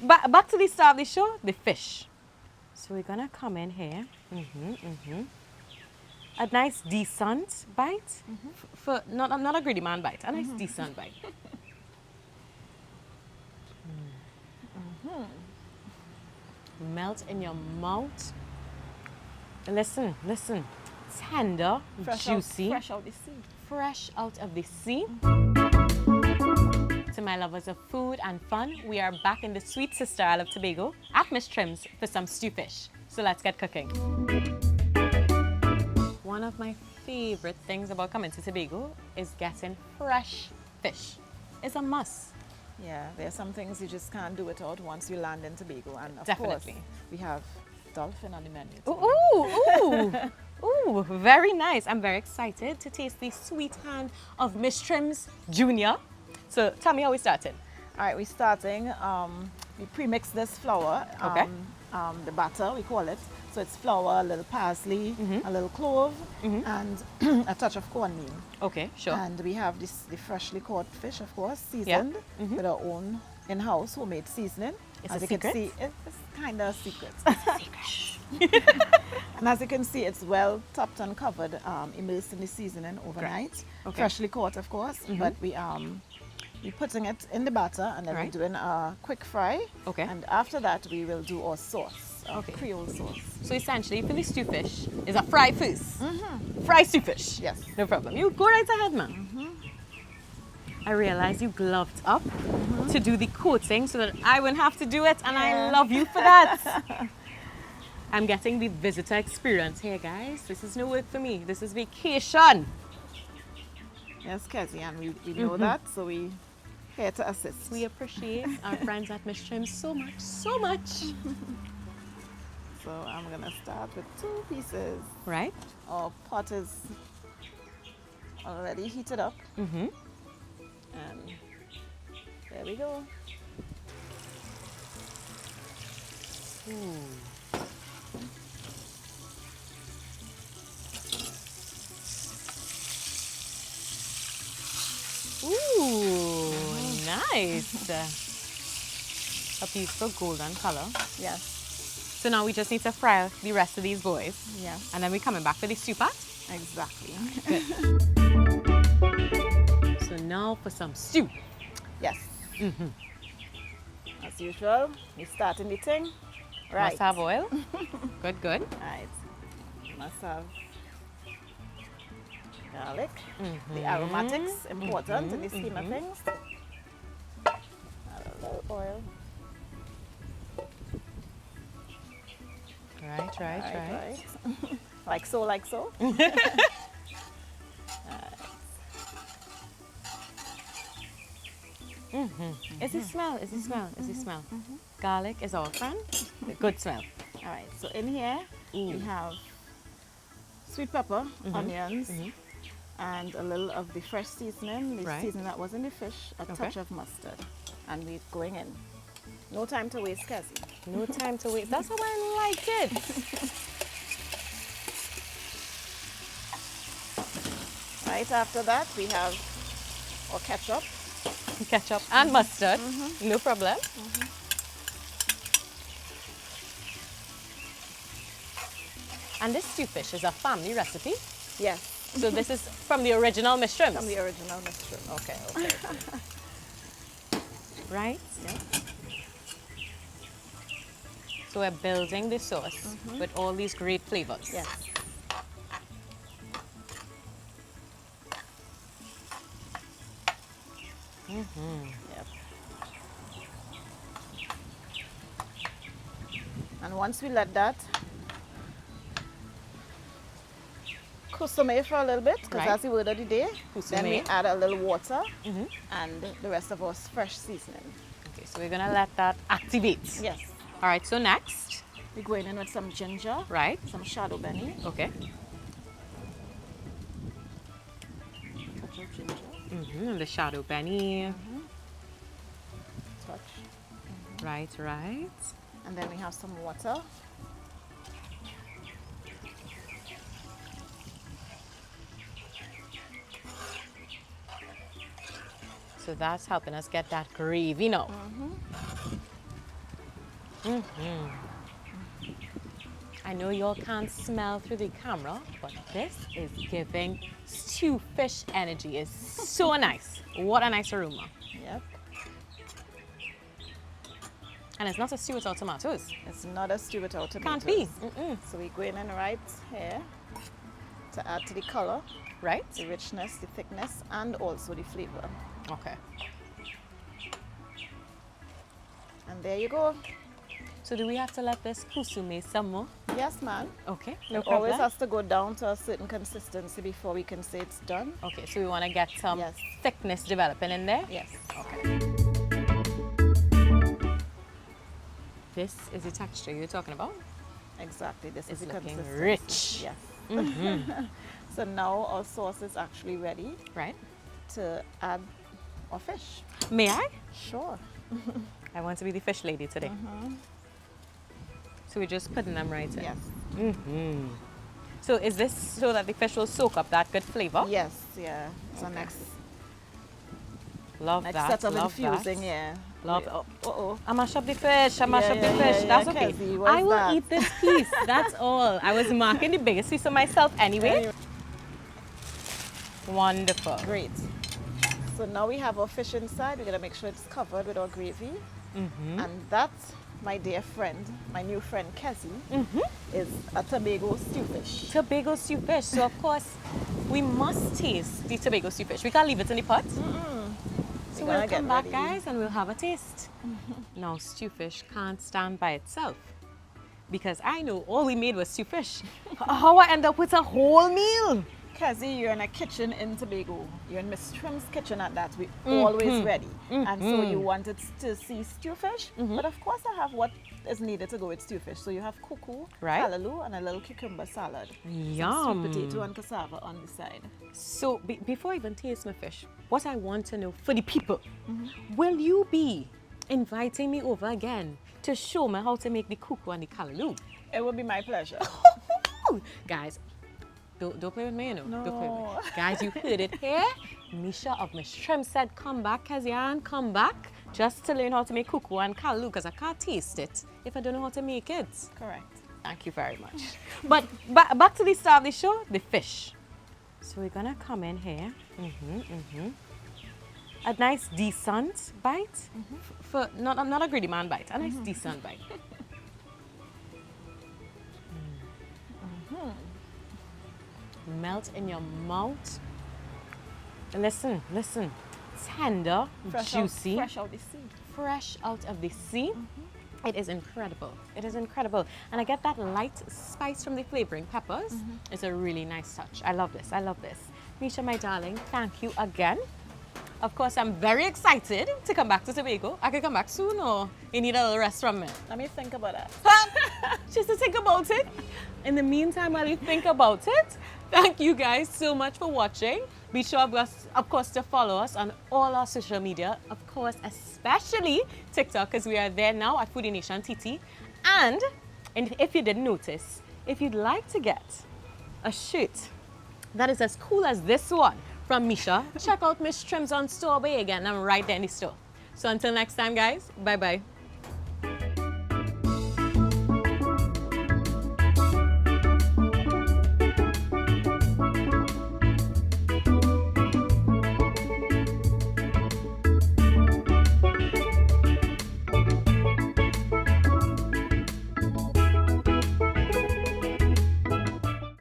back to the start of the show, the fish. So we're gonna come in here. A nice decent bite. For not a greedy man bite, a nice decent bite. Melt in your mouth. Listen. Tender, juicy. Fresh out the sea. Fresh out of the sea. To my lovers of food and fun, we are back in the sweet sister Isle of Tobago at Miss Trim's for some stew fish. So let's get cooking. One of my favorite things about coming to Tobago is getting fresh fish. It's a must. Yeah, there are some things you just can't do without once you land in Tobago. And of Definitely. course, we have dolphin on the menu. Ooh, very nice. I'm very excited to taste the sweet hand of Miss Trim's Junior. So tell me how we started. All right, we're starting. We pre-mix this flour. Okay. The batter, we call it. So it's flour, a little parsley, a little clove, and a touch of cornmeal. Okay, sure. And we have the freshly caught fish, of course, seasoned with our own in-house homemade seasoning. It's as a you can secret? see, it's kind of a secret. And as you can see, it's well topped and covered, immersed in the seasoning overnight. Okay. Freshly caught, of course, but we're putting it in the batter and then Right. we're doing a quick fry. Okay. And after that, we will do our sauce, our Okay. Creole sauce. So essentially, for the stew fish, is a fry first. Fry stew fish. Yes. No problem. You go right ahead, man. I realize you gloved up to do the coating so that I wouldn't have to do it, and I Yeah. love you for that. I'm getting the visitor experience here, guys. This is no work for me. This is vacation. Yes, Kezzianne, we know that, so we here to assist. We appreciate our friends at Miss Trim so much, so much. So I'm gonna start with 2 pieces. Right? Our pot is already heated up. And there we go. Ooh, nice. A beautiful golden color. Yes, So now we just need to fry the rest of these boys. yes, And then we're coming back for the stew pot. exactly. So now for some stew. Yes. As usual, we start in the thing. Right. Must have oil. Good, good. Right. Must have garlic. The aromatics, important in the scheme of things. Add a little oil. Right. Like so, like so. Is it smell? Is it smell? Is it smell? Garlic is our friend. Good smell. All right, so in here we have sweet pepper, onions, and a little of the fresh seasoning, the Right. seasoning that was in the fish, a touch of mustard. And we're going in. No time to waste, Kezzy. No time to wait. That's how I like it. Right after that, we have our ketchup. Ketchup and mustard. No problem. And this stew fish is a family recipe. Yes, So this is from the original Miss Trim's. from the original mushroom. Okay. Right? Yeah. So we're building the sauce with all these great flavors. Yes. Yep. And once we let that kusame for a little bit, because Right. that's the word of the day, then we Kusame. add a little water and the rest of our fresh seasoning. Okay, so we're gonna let that activate. Yes. All right, so next, We're going in with some ginger, right? some shadow benny, Okay. touch of ginger, And the shadow benny. touch. Right. And then we have some water. So that's helping us get that gravy now. I know y'all can't smell through the camera, but this is giving stew fish energy. It's so nice. What a nice aroma. Yep. And it's not a stew without tomatoes. It's not a stew without tomatoes. Can't be. So we're going in right here to add to the color, Right? the richness, the thickness, and also the flavor. Okay. And there you go. So do we have to let this kusume some more? Yes, man. Okay, no It always problem. has to go down to a certain consistency before we can say it's done. Okay, so we want to get some Yes. thickness developing in there? Yes. Okay. This is the texture you're talking about? Exactly. This It's is the looking consistency. rich. Yes. So now our sauce is actually ready Right? to add our fish. May I? Sure. I want to be the fish lady today. So we're just putting them right in. Yes. So is this so that the fish will soak up that good flavor? Yes. Yeah. So next Love that. set of love infusing. that. Yeah. Love. Uh oh. I mash up the fish. I mash Yeah, up the yeah, fish. yeah, That's yeah, okay. Kezzy, what I is will that? eat this piece. That's all. I was marking the biggest piece of myself anyway. Wonderful. Great. So now we have our fish inside. We're gonna make sure it's covered with our gravy. And that, my dear friend, my new friend Kezzy, is a Tobago stew fish. Tobago stew fish. So of course, we must taste the Tobago stew fish. We can't leave it in the pot. So We're we'll gonna come get back, ready. guys, and we'll have a taste. Now, stew fish can't stand by itself because I know all we made was stew fish. How I end up with a whole meal? Kezzy, you're in a kitchen in Tobago. You're in Miss Trim's kitchen at that. We're always ready. And so you wanted to see stew fish. But of course I have what is needed to go with stew fish. So you have kuku, Right. callaloo, and a little cucumber salad. Yum. Some sweet potato and cassava on the side. So before I even taste my fish, what I want to know for the people, will you be inviting me over again to show me how to make the kuku and the callaloo? It will be my pleasure. Guys, don't play with me, you know. Don't play with me. No. Guys, you heard it here. Meisha of Miss Trim said, come back, Kezzianne, come back, just to learn how to make kuku and callaloo, because I can't taste it if I don't know how to make it. Correct. Thank you very much. But back to the start of the show, the fish. So we're gonna come in here. A nice decent bite. For not a greedy man bite, a nice decent bite. Melt in your mouth. Listen. Tender, juicy, Fresh out the sea. fresh out of the sea. It is incredible. It is incredible. And I get that light spice from the flavoring peppers. It's a really nice touch. I love this. I love this. Meisha, my darling, thank you again. Of course, I'm very excited to come back to Tobago. I could come back soon, or you need a little rest from me? Let me think about that. Just to think about it. In the meantime, while you think about it, thank you guys so much for watching. Be sure, of course, to follow us on all our social media. Of course, especially TikTok, because we are there now at Foodie Nation TT. And if you didn't notice, if you'd like to get a shirt that is as cool as this one from Meisha, check out Miss Trim's on Store Bay again. I'm right there in the store. So until next time, guys, bye-bye.